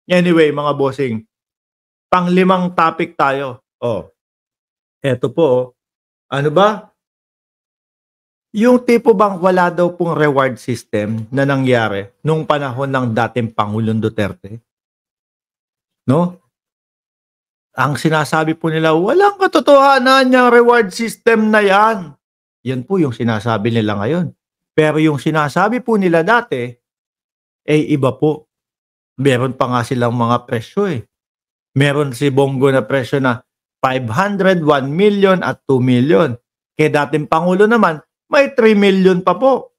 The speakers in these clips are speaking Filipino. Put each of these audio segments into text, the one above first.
Anyway, mga bossing, pang-limang topic tayo. Eto po. Ano ba? Yung tipo bang wala daw pong reward system na nangyari nung panahon ng dating Pangulong Duterte? No? Ang sinasabi po nila, walang katotohanan yung reward system na yan. Yan po yung sinasabi nila ngayon. Pero yung sinasabi po nila dati, iba po. Meron pa nga silang mga presyo Meron si Bongo na presyo na 500, 1 million at 2 million. Kaya dating Pangulo naman, may 3 million pa po.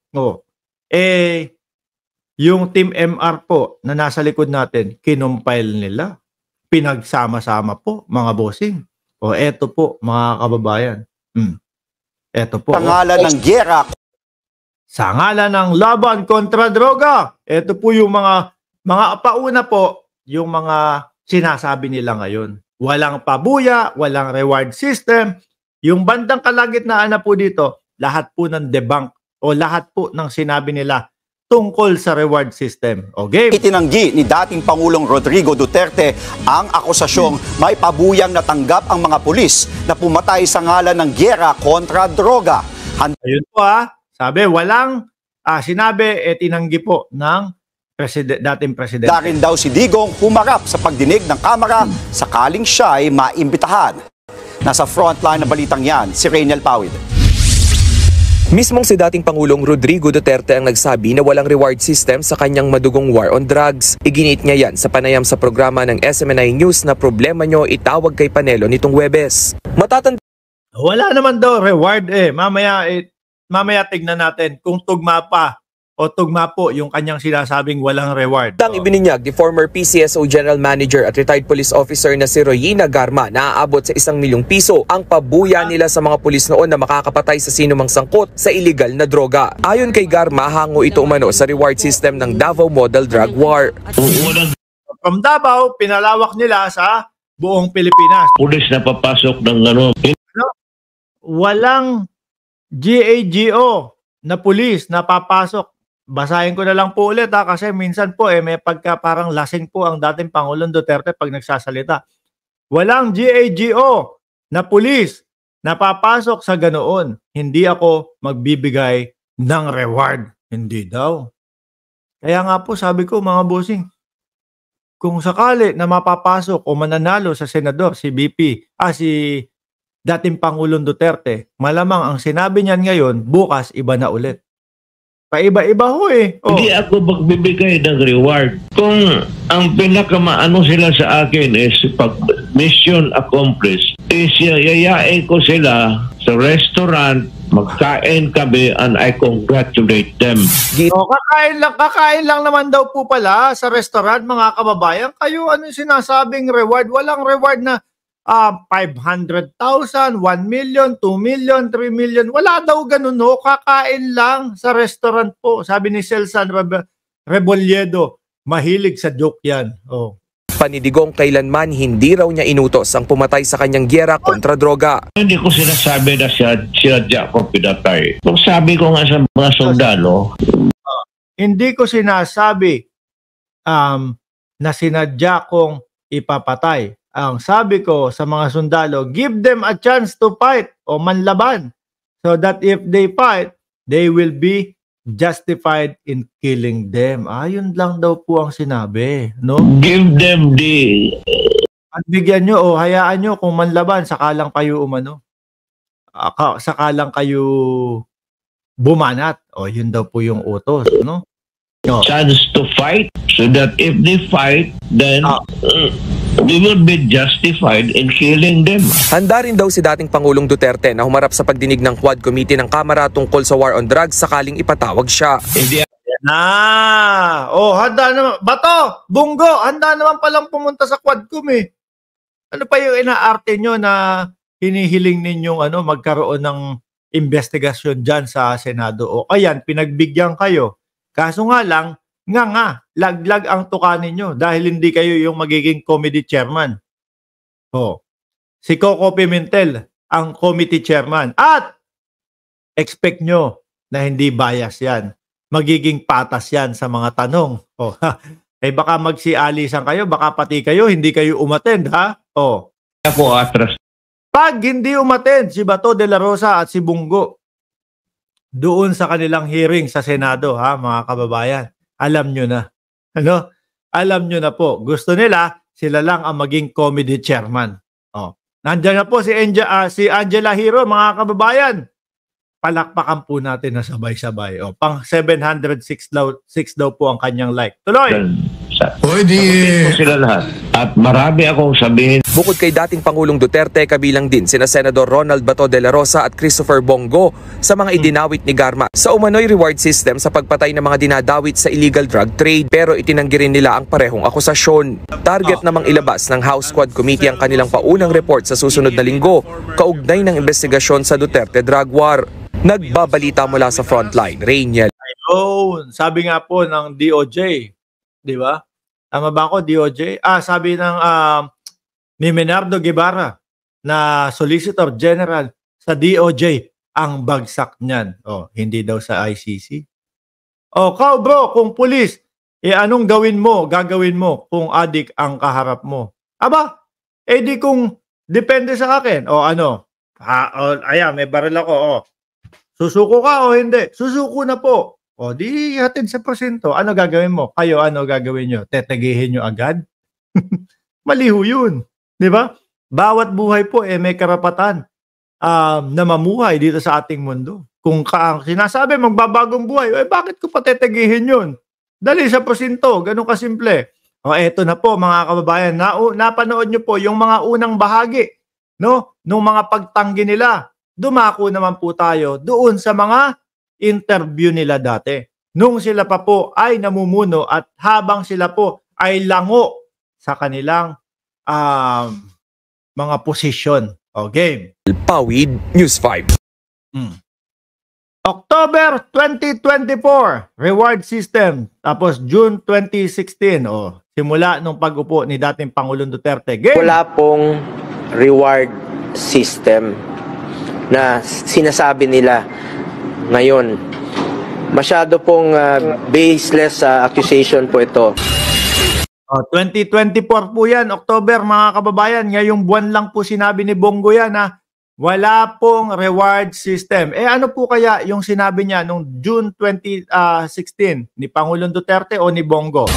Yung Team MR po na nasa likod natin, kinumpile nila. Pinagsama-sama po, mga bossing. Eto po, mga kababayan. Eto po. Sa ngalan ng giyera. Sa ngalan ng laban kontra droga. Eto po yung mga pauna po, yung mga sinasabi nila ngayon. Walang pabuya, walang reward system. Yung bandang kalagitnaan na po dito, lahat po ng debunk o lahat po ng sinabi nila tungkol sa reward system. Okay? Itinanggi ni dating Pangulong Rodrigo Duterte ang akusasyong may pabuyang natanggap ang mga pulis na pumatay sa ngalan ng giyera kontra droga. Ayun po sabi, walang sinabi, tinanggi po ng dating presidente. Darin daw si Digong humarap sa pagdinig ng Kamara sakaling siya ay maimbitahan. Nasa frontline na balitang yan, si Rainiel Pawid. Mismong si dating Pangulong Rodrigo Duterte ang nagsabi na walang reward system sa kanyang madugong war on drugs. Iginit niya yan sa panayam sa programa ng SMNI News na problema nyo itawag kay Panelo nitong Huwebes. Wala naman daw reward Mamaya tignan natin kung tugma pa o tugma po yung kanyang sinasabing walang reward. Ang ibininyag ni former PCSO General Manager at retired police officer na si Royina Garma na aabot sa 1 milyong piso ang pabuya nila sa mga pulis noon na makakapatay sa sinumang sangkot sa illegal na droga. Ayon kay Garma, hango ito umano sa reward system ng Davao Model Drug War. From Davao, pinalawak nila sa buong Pilipinas. Pulis na papasok ng Walang GAGO na pulis na papasok. Basahin ko na lang po ulit kasi minsan po may pagka parang lasing po ang dating Pangulong Duterte pag nagsasalita. Walang GAGO na pulis na papasok sa ganoon. Hindi ako magbibigay ng reward. Hindi daw. Kaya nga po sabi ko mga bossing, kung sakali na mapapasok o mananalo sa senador si si dating Pangulong Duterte, malamang ang sinabi niyan ngayon, bukas iba na ulit. Paiba-iba ho Hindi ako magbibigay ng reward. Kung ang pinakamaano sila sa akin is pag mission accomplished, yayain ko sila sa restaurant, magkain kami and I congratulate them. Kakain lang naman daw po pala sa restaurant, mga kababayan. Kayo anong sinasabing reward? Walang reward na 500,000, 1 million, 2 million, 3 million. Wala daw ganun kakain lang sa restaurant po. Sabi ni Celsan Rebolledo, mahilig sa joke yan. Panidigong kailanman hindi raw niya inutos ang pumatay sa kanyang giyera kontra droga. Hindi ko sinasabi na sinadya ko pinatay. Kung sabi ko nga sa mga sundalo, hindi ko sinasabi na sinadya kong ipapatay. Ang sabi ko sa mga sundalo, give them a chance to fight o manlaban so that if they fight, they will be justified in killing them. Yun lang daw po ang sinabi, no? Give them the... At bigyan nyo hayaan nyo kung manlaban, sakalang kayo sakalang kayo bumanat. Yun daw po yung utos, no? Chance to fight so that if they fight, then we will be justified in killing them. Handa rin daw si dating Pangulong Duterte na humarap sa pagdinig ng Quad Committee ng Kamara tungkol sa war on drugs sakaling ipatawag siya. Handa naman. Bato, Bungo, handa naman palang pumunta sa Quadcom Ano pa yung inaarte nyo na hinihiling ninyong magkaroon ng investigasyon dyan sa Senado? Ayan, pinagbigyan kayo. Kaso nga lang, laglag ang tuka ninyo dahil hindi kayo yung magiging committee chairman. Si Coco Pimentel ang committee chairman. At expect nyo na hindi bias yan. Magiging patas yan sa mga tanong. Eh baka magsialisan kayo, baka pati kayo, hindi kayo umattend, ha? Oh. Ako atras. Pag hindi umattend si Bato de la Rosa at si Bungo doon sa kanilang hearing sa Senado, ha, mga kababayan, alam nyo na. Ano? Alam nyo na po. Gusto nila, sila lang ang maging comedy chairman. Oh. Nandiyan na po si Angela Hiro, mga kababayan. Palakpakan po natin na sabay-sabay. O, pang 706 daw po ang kanyang like. Tuloy! Pwede sila lahat. At marami akong sabihin. Bukod kay dating Pangulong Duterte, kabilang din sina Senador Ronald Bato de la Rosa at Christopher Bongo sa mga idinawit ni Garma sa umano'y reward system sa pagpatay ng mga dinadawit sa illegal drug trade, pero itinanggi rin nila ang parehong akusasyon. Target namang ilabas ng House Squad Committee ang kanilang paunang report sa susunod na linggo, kaugnay ng investigasyon sa Duterte drug war. Nagbabalita mula sa Frontline, Rainiel. Ayun, sabi nga po ng DOJ, di ba? Tama ba ako, DOJ? Sabi ng ni Menardo Guevara na Solicitor General sa DOJ ang bagsak niyan. Oh, hindi daw sa ICC. Oh, kau bro, kung pulis, anong gagawin mo kung adik ang kaharap mo? Aba, di kung depende sa akin. O ano? Ayan, may baril ako. Oh. Susuko ka o hindi? Susuko na po. O di hatid sa porsyento. Ano gagawin mo? Kayo, ano gagawin nyo? Tetagihin nyo agad? Maliho yun. Di ba? Bawat buhay po may karapatan na mamuhay dito sa ating mundo. Kung sinasabi magbabagong buhay, bakit ko pa tetagihin yun? Dali sa porsyento. Ganun kasimple. O eto na po mga kababayan. Napanood nyo po yung mga unang bahagi, no? Nung mga pagtanggi nila. Dumako naman po tayo doon sa mga interview nila dati. Nung sila pa po ay namumuno at habang sila po ay lango sa kanilang mga posisyon o game. Pawid, News 5. October 2024, reward system. Tapos June 2016, simula nung pag-upo ni dating Pangulong Duterte. Game. Wala pong reward system na sinasabi nila ngayon. Masyado pong baseless accusation po ito. 2024 po yan, October mga kababayan. Ngayong buwan lang po sinabi ni Bongo yan na wala pong reward system. Ano po kaya yung sinabi niya nung June 2016 ni Pangulong Duterte o ni Bongo?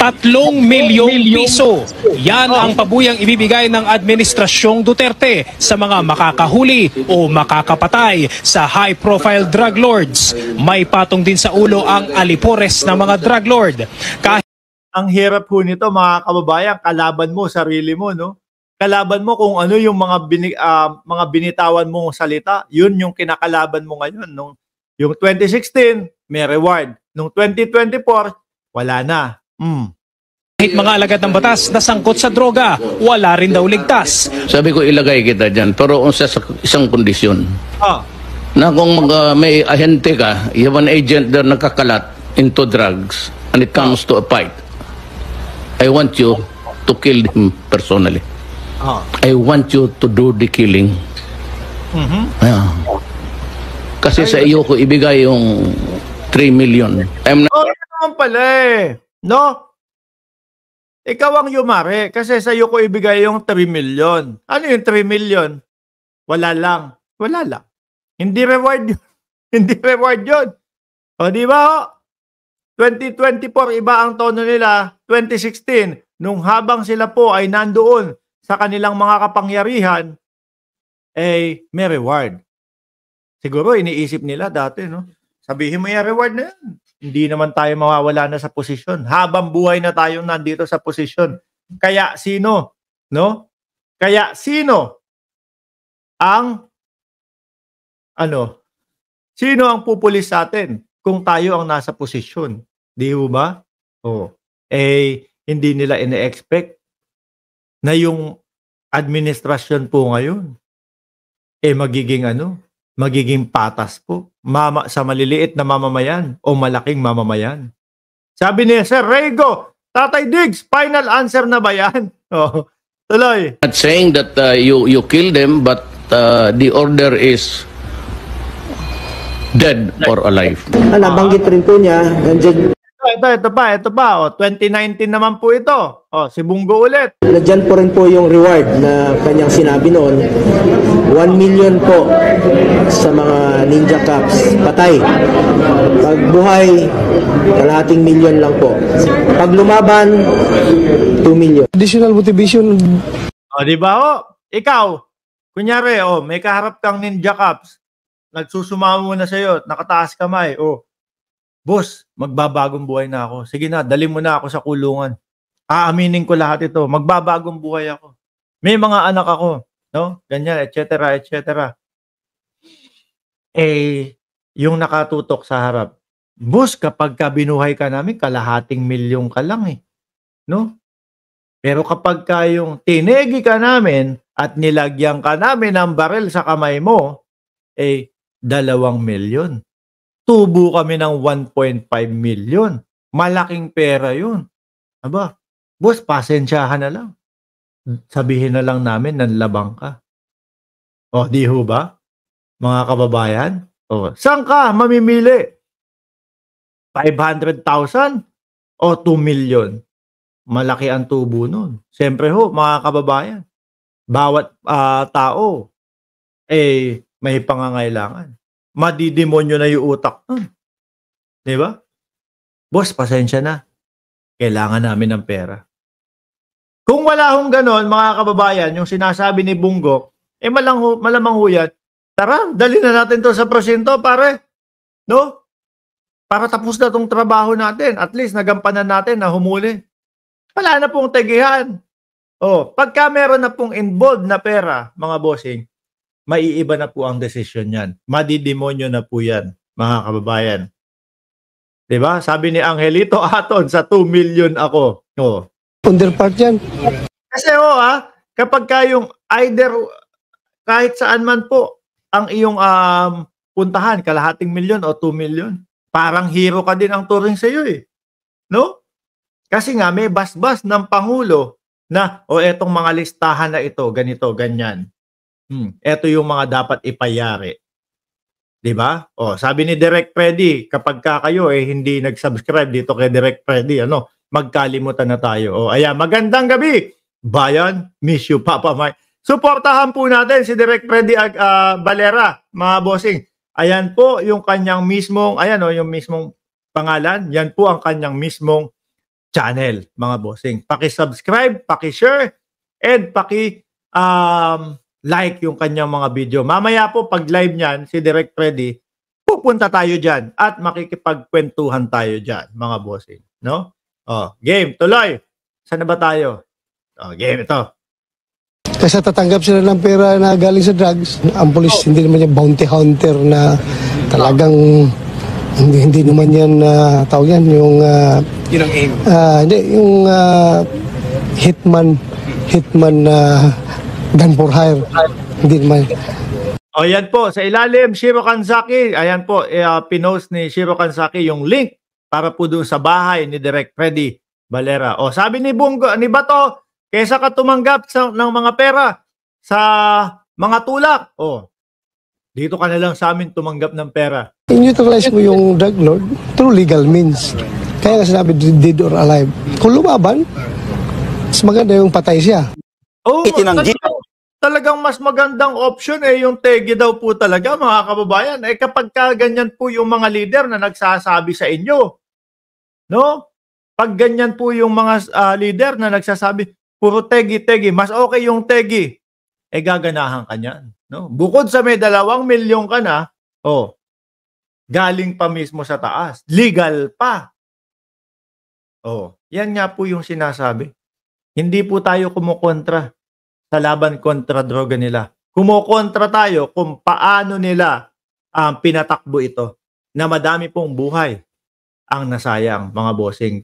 3 milyong piso. Yan ang pabuyang ibibigay ng Administrasyong Duterte sa mga makakahuli o makakapatay sa high-profile drug lords. May patong din sa ulo ang alipores ng mga drug lord. Ang hirap po nito mga kababayan, kalaban mo sarili mo, no? Kalaban mo kung ano yung mga binitawan mong salita, yun yung kinakalaban mo ngayon. Yung 2016, may reward. Nung 2024, wala na. Kahit mga alagad ng batas na sangkot sa droga, wala rin daw ligtas. Sabi ko ilagay kita dyan, pero sa isang kondisyon. Na kung may ahente ka, you have an agent na nakakalat into drugs and it comes to a fight, I want you to kill him personally. I want you to do the killing. Kasi sa iyo ko ibigay yung 3 million. Ano naman pala no? Ikaw ang yumari kasi sa iyo ko ibigay yung 3 million. Ano yung 3 million? Wala lang. Hindi reward yun. Hindi reward yun. O di ba? 2024 iba ang tono nila. 2016 nung habang sila po ay nandoon sa kanilang mga kapangyarihan, may reward. Siguro iniisip nila dati, no? Sabihin mo yung reward na yan. Hindi naman tayo mawawala na sa posisyon. Habang buhay na tayong nandito sa posisyon. Kaya sino? No? Kaya sino ang sino ang pupulis sa atin kung tayo ang nasa posisyon? Di ba? Hindi nila ine-expect na yung administrasyon po ngayon magiging patas po sa maliliit na mamamayan o malaking mamamayan. Sabi ni Sir Rego, Tatay Diggs, final answer na ba yan? Tuloy. Not saying that you kill them, but the order is dead or alive. Nabanggit rin po niya, ito pa. O, 2019 naman po ito. O, si Bungo ulit. Nandiyan po rin po yung reward na kanyang sinabi noon. 1 million po sa mga Ninja Cups. Patay. Pag buhay, kalahating milyon lang po. Pag lumaban, 2 million. Additional motivation. O, di ba o? Ikaw, kunyari, o, may kaharap kang Ninja Cups. Nagsusumamo na sa'yo, nakataas kamay. O, boss, magbabagong buhay na ako. Sige na, dali mo na ako sa kulungan. Aaminin ko lahat ito. Magbabagong buhay ako. May mga anak ako. No? Ganyan, etc. etc. Eh, yung nakatutok sa harap. Boss, kapag ka binuhay ka namin, kalahating milyon ka lang eh. No? Pero kapag ka yung tinegi ka namin at nilagyan ka namin ng baril sa kamay mo, eh, 2 milyon. Tubo kami ng 1.5 million. Malaking pera yun. Aba, boss, pasensyahan na lang. Sabihin na lang namin, nanlabang ka. O, di ho ba? Mga kababayan? O, saan ka mamimili? 500,000 o 2 million? Malaki ang tubo nun. Siyempre ho, mga kababayan, bawat tao, eh, may pangangailangan. Madidemonyo na yung utak nun. Di ba? Boss, pasensya na. Kailangan namin ng pera. Kung wala hong ganon, mga kababayan, yung sinasabi ni Bungo, eh malamang huyat, tara, dali na natin to sa presinto, pare. No? Para tapos na tong trabaho natin. At least nagampanan natin na humuli. Wala na pong tegihan. O, pagka meron na pong involved na pera, mga bossing, maiiba na po ang desisyon yan. Madidemonyo na po yan, mga kababayan. Diba? Sabi ni Angelito Aton, sa 2 million ako. O. Underpart yan. Kasi kapag kayong either, kahit saan man po, ang iyong puntahan, kalahating milyon o 2 million, parang hero ka din ang turing sa iyo eh. No? Kasi nga may basbas ng Pangulo na, etong mga listahan na ito, ganito, ganyan. Ito yung mga dapat ipayari. Diba? Sabi ni Direk Freddy, kapag kayo hindi nag-subscribe dito kay Direk Freddy, magkalimutan na tayo. Ayan, magandang gabi. Bayan, miss you, Papa Mike. Suportahan po natin si Direk Freddy Valera, mga bossing. Ayan po yung kanyang mismong, yung mismong pangalan. Yan po ang kanyang mismong channel, mga bossing. Paki-subscribe, paki-share, and like yung kanyang mga video. Mamaya po, pag live niyan, si Direk Freddy, pupunta tayo dyan at makikipagkwentuhan tayo dyan, mga bossing. No? Game, tuloy. Saan na ba tayo? Game ito. Kasi tatanggap sila ng pera na galing sa drugs. Ang polis, hindi naman yung bounty hunter na talagang hindi naman yan, tawag yan, yung Yun ang aim. hindi, yung hitman gun for hire. Hindi naman. Yan po, sa ilalim, Shiro Kanzaki. Ayan po, pinost ni Shiro Kanzaki yung link para po doon sa bahay ni Direk Freddy Valera. Sabi ni Bungo, ni Bato, kesa ka tumanggap ng mga pera sa mga tulak, dito ka na lang sa amin tumanggap ng pera. I-neutralize mo yung drug lord through legal means. Kaya nga sinabi, dead or alive. Kung lumaban, mas maganda yung patay siya. Itinanggi. Talagang mas magandang option yung tegi daw po talaga, mga kababayan. Kapag ganyan po yung mga leader na nagsasabi sa inyo, no? Pag ganyan po yung mga leader na nagsasabi, puro tegi, mas okay yung tegi, gaganahan ka niyan. No? Bukod sa may 2 milyon ka na, galing pa mismo sa taas. Legal pa. Yan nga po yung sinasabi. Hindi po tayo kumukontra sa laban kontra droga nila. Kumukontra tayo kung paano nila pinatakbo ito na madami pong buhay ang nasayang, mga bossing.